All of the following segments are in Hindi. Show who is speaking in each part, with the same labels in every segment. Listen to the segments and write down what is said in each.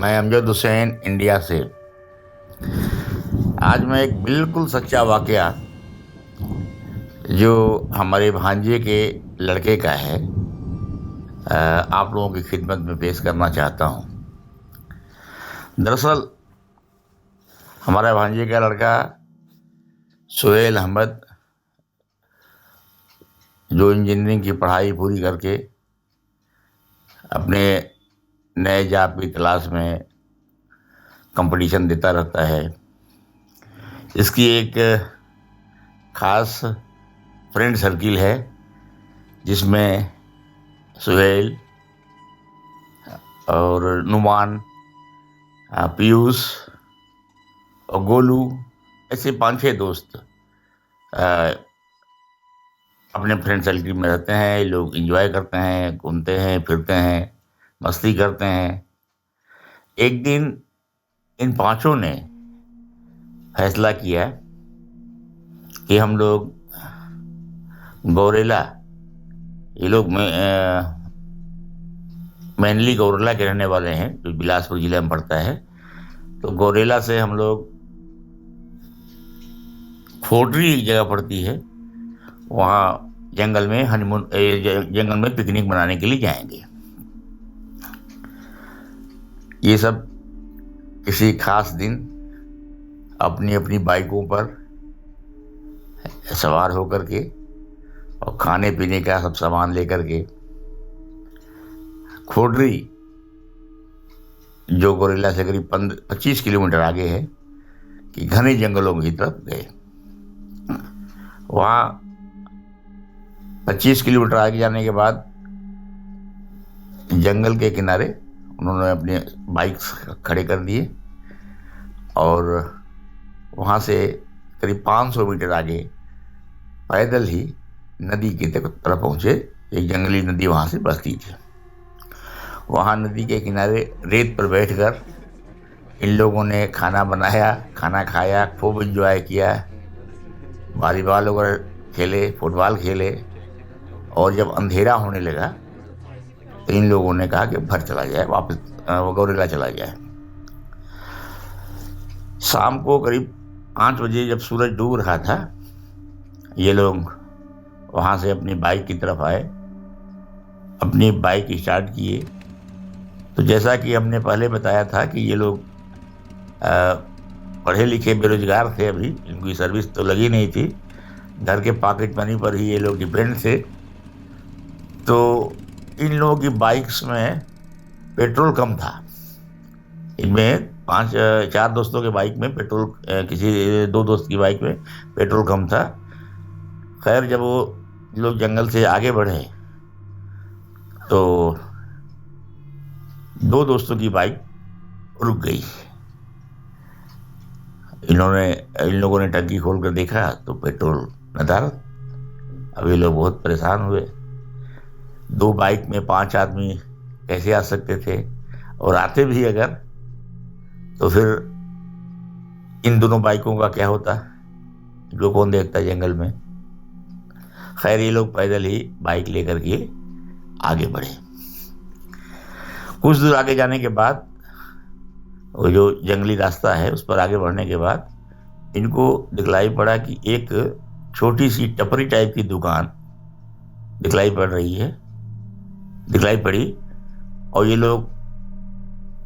Speaker 1: मैं अमजद हुसैन इंडिया से। आज मैं एक बिल्कुल सच्चा वाकया जो हमारे भांजे के लड़के का है आप लोगों की खिदमत में पेश करना चाहता हूँ। दरअसल हमारे भांजे का लड़का सुहेल अहमद, जो इंजीनियरिंग की पढ़ाई पूरी करके अपने नए जॉब की तलाश में कंपटीशन देता रहता है, इसकी एक खास फ्रेंड सर्किल है जिसमें सुहेल और नुमान, पीयूष और गोलू ऐसे 5-6 दोस्त अपने फ्रेंड सर्किल में रहते हैं। ये लोग एंजॉय करते हैं, घूमते हैं, फिरते हैं, मस्ती करते हैं। एक दिन इन पांचों ने फैसला किया कि हम लोग गौरेला, ये लोग मेनली गौरेला के रहने वाले हैं, जो बिलासपुर जिले में पड़ता है। तो गौरेला से हम लोग खोडरी एक जगह पड़ती है, वहाँ जंगल में जंगल में पिकनिक मनाने के लिए जाएंगे। ये सब किसी खास दिन अपनी अपनी बाइकों पर सवार होकर के और खाने पीने का सब सामान लेकर के खोडरी, जो गौरेला से करीब 25 किलोमीटर आगे है, कि घने जंगलों की तरफ गए। वहाँ 25 किलोमीटर आगे जाने के बाद जंगल के किनारे उन्होंने अपने बाइक्स खड़े कर दिए और वहाँ से करीब 500 मीटर आगे पैदल ही नदी की तरफ पहुँचे। एक जंगली नदी वहाँ से बहती थी। वहाँ नदी के किनारे रेत पर बैठकर इन लोगों ने खाना बनाया, खाना खाया, खूब एंजॉय किया, वॉलीबॉल वगैरह खेले, फुटबॉल खेले। और जब अंधेरा होने लगा तो इन लोगों ने कहा कि घर चला जाए, वापस गौरेला चला जाए। शाम को करीब 5 बजे जब सूरज डूब रहा था, ये लोग वहाँ से अपनी बाइक की तरफ आए, अपनी बाइक स्टार्ट किए। तो जैसा कि हमने पहले बताया था कि ये लोग पढ़े लिखे बेरोजगार थे, अभी इनकी सर्विस तो लगी नहीं थी, घर के पॉकेट मनी पर ही ये लोग डिपेंड थे। तो इन लोगों की बाइक्स में पेट्रोल कम था। इनमें 4 दोस्तों के बाइक में पेट्रोल, किसी 2 दोस्त की बाइक में पेट्रोल कम था। खैर, जब वो लोग जंगल से आगे बढ़े तो 2 दोस्तों की बाइक रुक गई। इन लोगों ने टंकी खोल कर देखा तो पेट्रोल न था। अब ये लोग बहुत परेशान हुए। 2 बाइक में 5 आदमी कैसे आ सकते थे, और आते भी अगर तो फिर इन दोनों बाइकों का क्या होता, जो कौन देखता जंगल में। खैर, ये लोग पैदल ही बाइक लेकर के आगे बढ़े। कुछ दूर आगे जाने के बाद, वो जो जंगली रास्ता है उस पर आगे बढ़ने के बाद इनको दिखलाई पड़ा कि एक छोटी सी टपरी टाइप की दुकान दिखलाई पड़ी। और ये लोग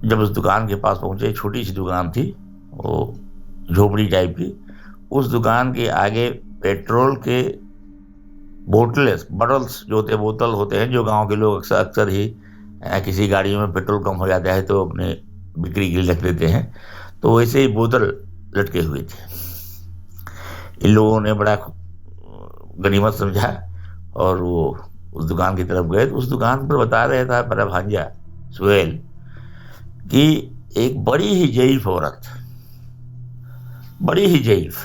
Speaker 1: जब उस दुकान के पास पहुंचे, छोटी सी दुकान थी, वो झोपड़ी टाइप की। उस दुकान के आगे पेट्रोल के बॉटल्स जो होते, बोतल होते हैं, जो गांव के लोग अक्सर ही किसी गाड़ी में पेट्रोल कम हो जाता है तो अपने बिक्री के लिए रख देते हैं, तो वैसे ही बोतल लटके हुए थे। इन लोगों ने बड़ा गनीमत समझा और वो उस दुकान की तरफ गए। तो उस दुकान पर बता रहा था मेरा भांजा सुहेल कि एक बड़ी ही ज़ईफ औरत, बड़ी ही ज़ईफ,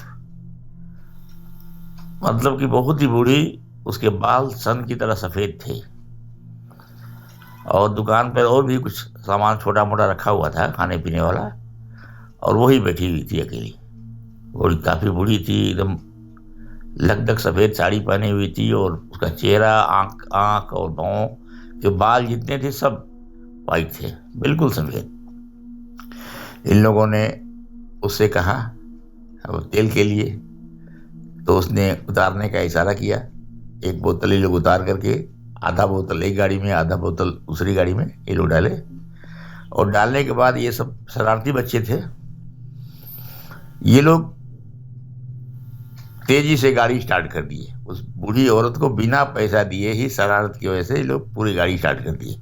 Speaker 1: मतलब कि बहुत ही बूढ़ी, उसके बाल सन की तरह सफ़ेद थे। और दुकान पर और भी कुछ सामान छोटा मोटा रखा हुआ था खाने पीने वाला, और वही बैठी हुई थी अकेली। और काफ़ी बूढ़ी थी, एकदम लगभग सफ़ेद साड़ी पहनी हुई थी, और उसका चेहरा, आँख और पाँव के बाल जितने थे सब वाइट थे, बिल्कुल सफ़ेद। इन लोगों ने उससे कहा अब तेल के लिए, तो उसने उतारने का इशारा किया। एक बोतल ये लोग उतार करके, आधा बोतल एक गाड़ी में, आधा बोतल दूसरी गाड़ी में ये लोग डाले। और डालने के बाद ये सब शरारती बच्चे थे, ये लोग तेजी से गाड़ी स्टार्ट कर दिए। उस बूढ़ी औरत को बिना पैसा दिए ही शरारत की वजह से ये लोग पूरी गाड़ी स्टार्ट कर दिए,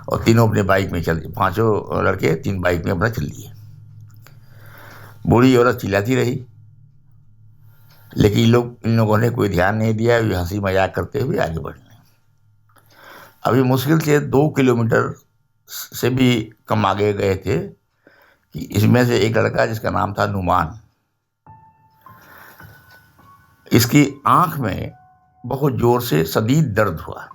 Speaker 1: और तीनों अपने बाइक में चल, पांचों लड़के 3 बाइक में अपना चल दिए। बूढ़ी औरत चिल्लाती रही, लेकिन इन लोगों ने कोई ध्यान नहीं दिया, वे हंसी मजाक करते हुए आगे बढ़ गए। अभी मुश्किल से 2 किलोमीटर से भी कम आगे गए थे कि इसमें से एक लड़का जिसका नाम था नुमान, इसकी आंख में बहुत जोर से शदीद दर्द हुआ।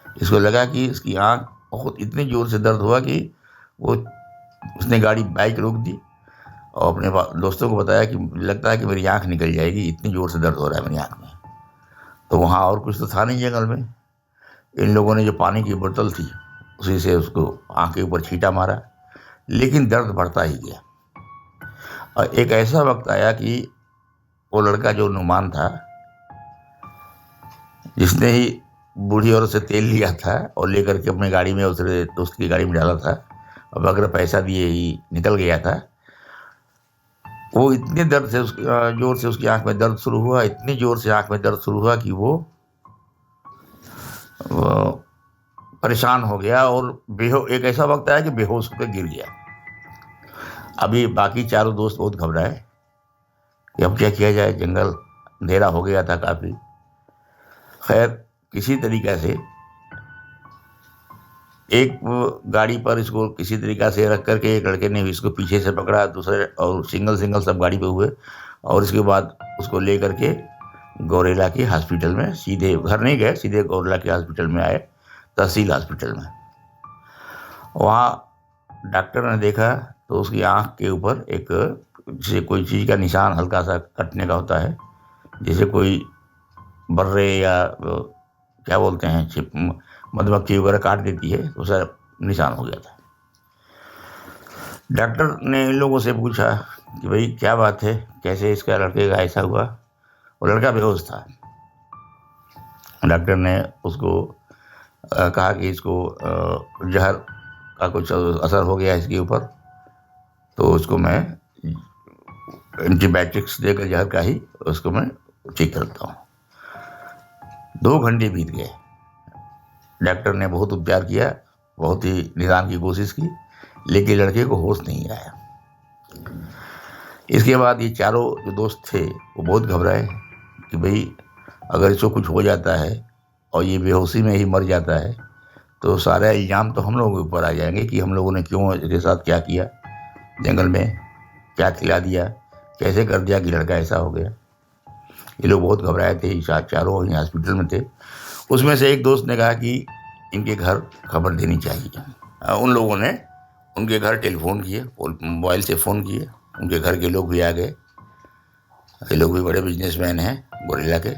Speaker 1: इसको लगा कि इसकी आंख बहुत इतनी जोर से दर्द हुआ कि उसने बाइक रोक दी और अपने दोस्तों को बताया कि लगता है कि मेरी आंख निकल जाएगी, इतनी जोर से दर्द हो रहा है मेरी आंख में। तो वहाँ और कुछ तो था नहीं जंगल में। इन लोगों ने जो पानी की बोतल थी उसी से उसको आंख के ऊपर छींटा मारा, लेकिन दर्द बढ़ता ही गया। और एक ऐसा वक्त आया कि वो लड़का जो नुमान था, जिसने ही बूढ़ी औरत से तेल लिया था और लेकर के अपनी गाड़ी में दूसरे दोस्त की गाड़ी में डाला था, अब अगर पैसा दिए ही निकल गया था, वो इतने दर्द से जोर से उसकी आंख में दर्द शुरू हुआ, इतनी जोर से आंख में दर्द शुरू हुआ कि वो परेशान हो गया और एक ऐसा वक्त आया कि बेहोश होकर गिर गया। अभी बाकी चारों दोस्त बहुत घबराए कि अब क्या किया जाए, जंगल अंधेरा हो गया था काफी। खैर किसी तरीका से एक गाड़ी पर इसको किसी तरीका से रख करके एक लड़के ने इसको पीछे से पकड़ा, दूसरे और सिंगल सब गाड़ी पे हुए, और इसके बाद उसको ले करके गौरेला के हॉस्पिटल में, सीधे घर नहीं गए, सीधे गौरेला के हॉस्पिटल में आए, तहसील हॉस्पिटल में। वहाँ डॉक्टर ने देखा तो उसकी आंख के ऊपर एक जैसे कोई चीज़ का निशान हल्का सा कटने का होता है, जैसे कोई बर्रे या क्या बोलते हैं मधुमक्खी वगैरह काट देती है, तो उसका निशान हो गया था। डॉक्टर ने इन लोगों से पूछा कि भाई क्या बात है, कैसे इसका लड़के का ऐसा हुआ। वो लड़का बेहोश था। डॉक्टर ने उसको कहा कि इसको जहर का कुछ असर हो गया इसके ऊपर, तो उसको मैं एंटीबायोटिक्स देकर जहर का ही उसको मैं ठीक करता हूँ। 2 घंटे बीत गए। डॉक्टर ने बहुत उपचार किया, बहुत ही निदान की कोशिश की, लेकिन लड़के को होश नहीं आया। इसके बाद ये चारों जो दोस्त थे वो बहुत घबराए कि भाई अगर इसको कुछ हो जाता है और ये बेहोशी में ही मर जाता है तो सारा इल्ज़ाम तो हम लोगों के ऊपर आ जाएंगे कि हम लोगों ने क्यों इसके साथ क्या किया, जंगल में क्या खिला दिया, कैसे कर दिया कि लड़का ऐसा हो गया। ये लोग बहुत घबराए थे, चारों वहीं हॉस्पिटल में थे। उसमें से एक दोस्त ने कहा कि इनके घर खबर देनी चाहिए। उन लोगों ने उनके घर टेलीफोन किए, मोबाइल से फ़ोन किए, उनके घर के लोग भी आ गए। ये लोग भी बड़े बिजनेसमैन हैं गौरेला के।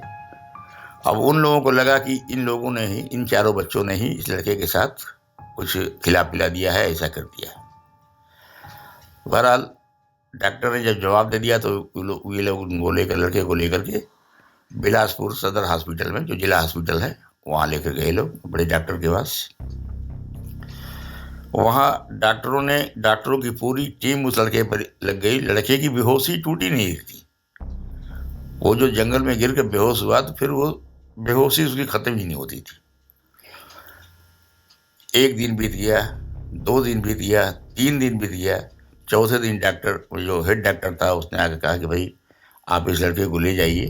Speaker 1: अब उन लोगों को लगा कि इन लोगों ने ही, इन चारों बच्चों ने ही इस लड़के के साथ कुछ खिला पिला दिया है, ऐसा कर दिया है। बहरहाल डॉक्टर ने जब जवाब दे दिया तो ये लोग उनको लेकर, लड़के को लेकर के बिलासपुर सदर हॉस्पिटल में, जो जिला हॉस्पिटल है, वहाँ लेकर गए लोग बड़े डॉक्टर के पास। वहाँ डॉक्टरों की पूरी टीम उस लड़के पर लग गई। लड़के की बेहोशी टूटी नहीं थी। वो जो जंगल में गिर कर बेहोश हुआ तो फिर वो बेहोशी उसकी खत्म ही नहीं होती थी। 1 दिन बीत गया, 2 दिन बीत गया, 3 दिन बीत गया। चौथे दिन डॉक्टर, जो हेड डॉक्टर था, उसने आकर कहा कि भाई आप इस लड़के को ले जाइए,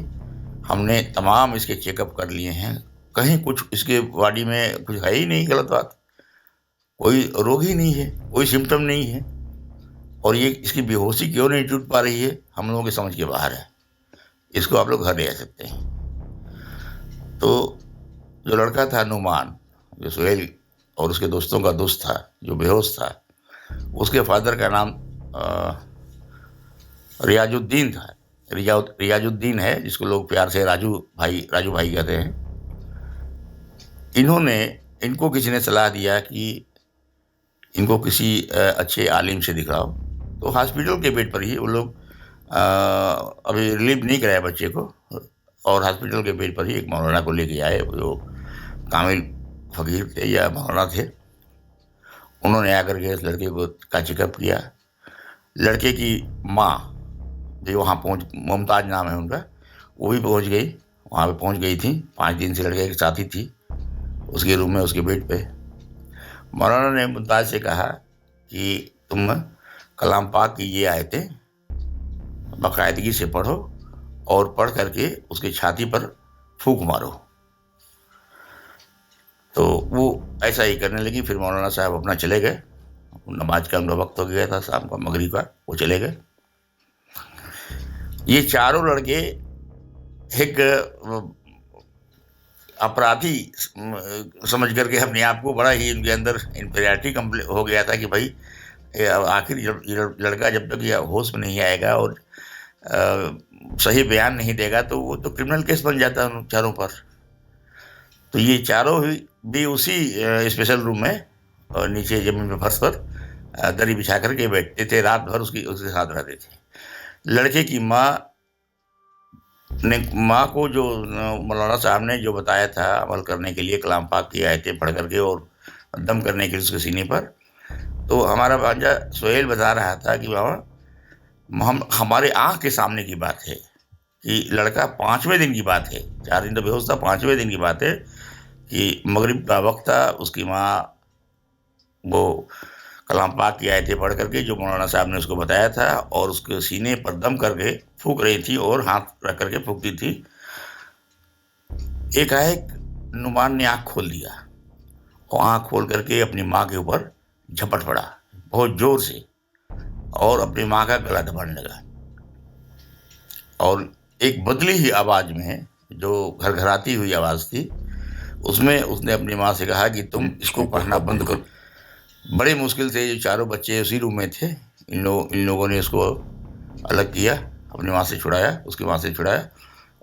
Speaker 1: हमने तमाम इसके चेकअप कर लिए हैं, कहीं कुछ इसके बॉडी में कुछ है ही नहीं गलत बात, कोई रोग ही नहीं है, कोई सिम्टम नहीं है, और ये इसकी बेहोशी क्यों नहीं टूट पा रही है, हम लोगों की समझ के बाहर है। इसको आप लोग घर ले जा सकते हैं। तो जो लड़का था नुमान, जो सुहेल और उसके दोस्तों का दोस्त था, जो बेहोश था, उसके फादर का नाम रियाजुद्दीन था। रियाजुद्दीन है, जिसको लोग प्यार से राजू भाई कहते हैं। इनको किसी ने सलाह दिया कि इनको किसी अच्छे आलिम से दिखाओ। तो हॉस्पिटल के बेड पर ही वो लोग अभी रिलीव नहीं कराया बच्चे को, और हॉस्पिटल के बेड पर ही एक मौलाना को लेके आए, जो कामिल फकीर थे या मौलाना थे। उन्होंने आकर के इस लड़के को का चेकअप किया। लड़के की माँ जो वहाँ पहुँच, मुमताज नाम है उनका, वो भी पहुँच गई, वहाँ पे पहुँच गई थी। 5 दिन से लड़के के साथ ही थी, उसके रूम में, उसके बेड पे। मौलाना ने मुमताज से कहा कि तुम कलाम पाक की ये आयतें बाकायदगी से पढ़ो और पढ़ करके उसकी छाती पर फूंक मारो। तो वो ऐसा ही करने लगी। फिर मौलाना साहब अपना चले गए, नमाज का उनका वक्त हो गया था, शाम का, मगरिब का, वो चले गए। ये चारों लड़के एक अपराधी समझ करके अपने आप को, बड़ा ही उनके अंदर इंफीरियरिटी कम्प्लेक्स हो गया था कि भाई आखिर लड़का जब तक ये होश में नहीं आएगा और सही बयान नहीं देगा तो वो तो क्रिमिनल केस बन जाता है उन चारों पर। तो ये चारों भी उसी स्पेशल रूम में और नीचे जमीन में फर्श पर दरी बिछा करके बैठते थे, रात भर उसके साथ रहते थे। लड़के की माँ को जो मौलाना साहब ने जो बताया था अमल करने के लिए, कलाम पाक की आयतें पढ़ करके और दम करने के लिए उसके सीने पर, तो हमारा भांजा सोहेल बता रहा था कि बाबा हमारे आँख के सामने की बात है कि लड़का 5वें दिन की बात है, 4 दिन तो बेहोश था, 5वें दिन की बात है कि मगरिब का वक्त था, उसकी माँ वो कलाम पाक की आयतें पढ़ करके जो मौलाना साहब ने उसको बताया था और उसके सीने पर दम करके फूंक रही थी और हाथ रख करके फूंकती थी। एकाएक नुमान ने आँख खोल दिया और आँख खोल करके अपनी माँ के ऊपर झपट पड़ा बहुत जोर से और अपनी माँ का गला दबाने लगा। और एक बदली ही आवाज़ में, जो घरघराती हुई आवाज़ थी, उसमें उसने अपनी माँ से कहा कि तुम इसको पढ़ना बंद करो। बड़ी मुश्किल से जो चारों बच्चे उसी रूम में थे, इन लोगों ने उसको अलग किया, अपनी माँ से छुड़ाया, उसकी माँ से छुड़ाया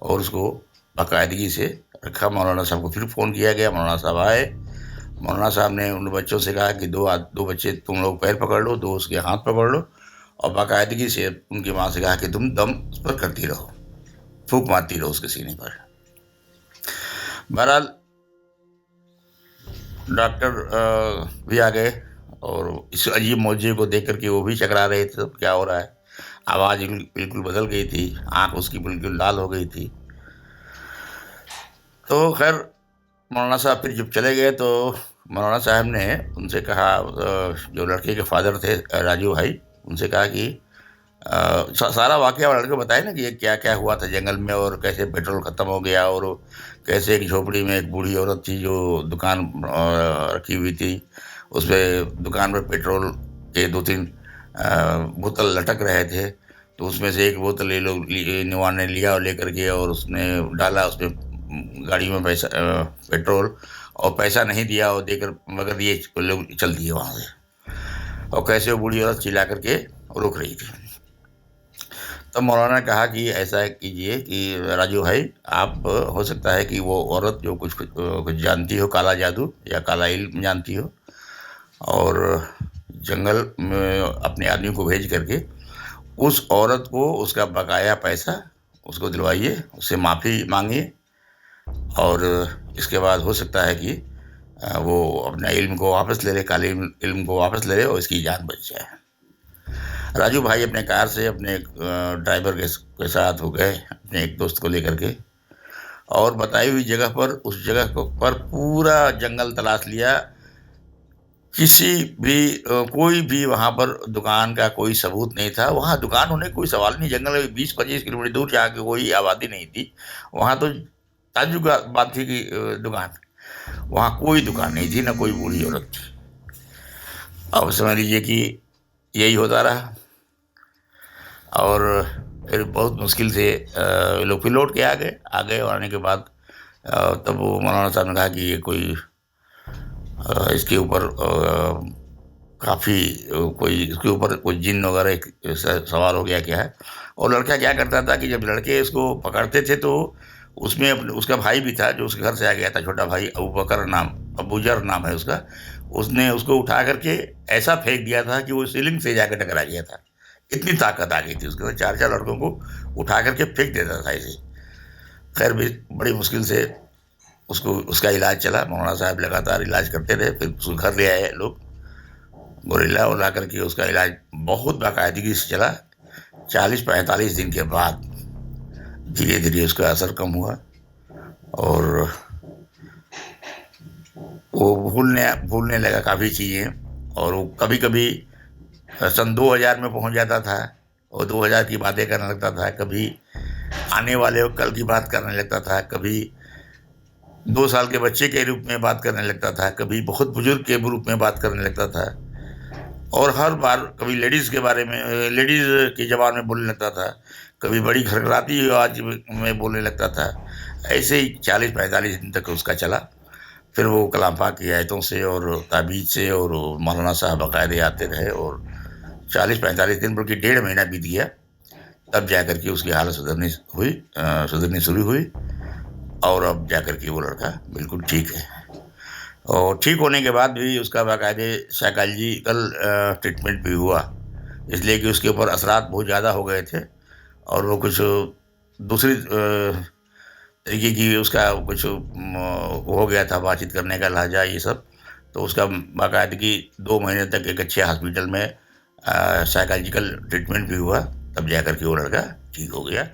Speaker 1: और उसको बाकायदगी से रखा। मौलाना साहब को फिर फ़ोन किया गया, मौलाना साहब आए। मौलाना साहब ने उन बच्चों से कहा कि दो बच्चे तुम लोग पैर पकड़ लो, 2 उसके हाथ पकड़ लो और बाकायदगी से उनकी माँ से कहा कि तुम दम उस पर करती रहो, फूंक मारती रहो उसके सीने पर। बहरहाल डॉक्टर भी आ गए और इस अजीब मौजे को देख करके वो भी चकरा रहे थे, सब क्या हो रहा है। आवाज़ बिल्कुल बदल गई थी, आँख उसकी बिल्कुल लाल हो गई थी। तो खैर मौलाना साहब फिर जब चले गए तो मौलाना साहब ने उनसे कहा, जो लड़के के फादर थे राजू भाई, उनसे कहा कि सारा वाकया लड़के बताए ना कि ये क्या क्या हुआ था जंगल में और कैसे पेट्रोल ख़त्म हो गया और कैसे एक झोपड़ी में एक बूढ़ी औरत थी जो दुकान रखी हुई थी, उस पर दुकान पर पेट्रोल के 2-3 बोतल लटक रहे थे। तो उसमें से एक बोतल ये लोग निवान ने लिया और लेकर के और उसने डाला उसमें गाड़ी में पैसा पेट्रोल, और पैसा नहीं दिया और देकर मगर ये लोग चल दिए वहाँ से। और कैसे वो बूढ़ी औरत चिल्ला करके रोक रही थी। तब मौलाना ने कहा कि ऐसा कीजिए कि राजू भाई, आप हो सकता है कि वो औरत जो कुछ जानती हो, काला जादू या काला इल्म जानती हो, और जंगल में अपने आदमी को भेज करके उस औरत को उसका बकाया पैसा उसको दिलवाइए, उससे माफ़ी मांगिए, और इसके बाद हो सकता है कि वो अपना इल्म को वापस ले ले, काले इल्म को वापस ले ले और इसकी जान बच जाए। राजू भाई अपने कार से अपने ड्राइवर के साथ हो गए अपने एक दोस्त को लेकर के, और बताई हुई जगह पर, उस जगह पर पूरा जंगल तलाश लिया। किसी भी कोई भी वहाँ पर दुकान का कोई सबूत नहीं था। वहाँ दुकान होने कोई सवाल नहीं, जंगल में 20-25 किलोमीटर दूर जहाँ की कोई आबादी नहीं थी, वहाँ तो ताज्जुब का बात थी कि दुकान, वहाँ कोई दुकान नहीं थी, ना कोई बूढ़ी औरत थी। अब समझ लीजिए कि यही होता रहा। और फिर बहुत मुश्किल से लोग फिर लौट के आ गए और आने के बाद तब वो मौलाना साहब ने कहा कि ये कोई इसके ऊपर काफ़ी कोई इसके ऊपर कोई जिन वगैरह सवार हो गया क्या है। और लड़का क्या करता था कि जब लड़के इसको पकड़ते थे तो उसमें उसका भाई भी था जो उसके घर से आ गया था, छोटा भाई, अबूजर नाम है उसका। उसने उसको उठा करके ऐसा फेंक दिया था कि वो सीलिंग से जाकर टकरा गया था। इतनी ताकत आ गई थी उसके अंदर, चार चार लड़कों को उठा करके फेंक देता था ऐसे। खैर भी बड़ी मुश्किल से उसको उसका इलाज चला। मौलाना साहब लगातार इलाज करते रहे, फिर उसको घर ले आए लोग गोरिल्ला, और ला करके उसका इलाज बहुत बाकायदगी से चला। 40-45 दिन के बाद धीरे धीरे उसका असर कम हुआ और वो भूलने भूलने लगा काफ़ी चीज़ें। और वो कभी कभी सन 2000 में पहुंच जाता था और 2000 की बातें करने लगता था, कभी आने वाले कल की बात करने लगता था, कभी 2 साल के बच्चे के रूप में बात करने लगता था, कभी बहुत बुजुर्ग के रूप में बात करने लगता था। और हर बार कभी लेडीज़ के बारे में, लेडीज़ की ज़बान में बोलने लगता था, कभी बड़ी खड़खड़ाती आवाज़ में बोलने लगता था। ऐसे ही 40-45 दिन तक उसका चला। फिर वो कलाम पाक की आयतों से और ताबीज़ से और मौलाना साहब बाकायदे आते रहे, और 40-45 दिन बल्कि 1.5 महीना बीत गया, तब जा कर के उसकी हालत सुधरनी शुरू हुई। और अब जा कर के वो लड़का बिल्कुल ठीक है। और ठीक होने के बाद भी उसका बाकायदे साइकोलॉजिकल ट्रीटमेंट भी हुआ, इसलिए कि उसके ऊपर असरात बहुत ज़्यादा हो गए थे और वो कुछ दूसरी तरीके की उसका कुछ हो गया था, बातचीत करने का लहजा ये सब। तो उसका बाकायदगी 2 महीने तक एक अच्छे हॉस्पिटल में साइकोलॉजिकल ट्रीटमेंट भी हुआ, तब जा कर के वो लड़का ठीक हो गया।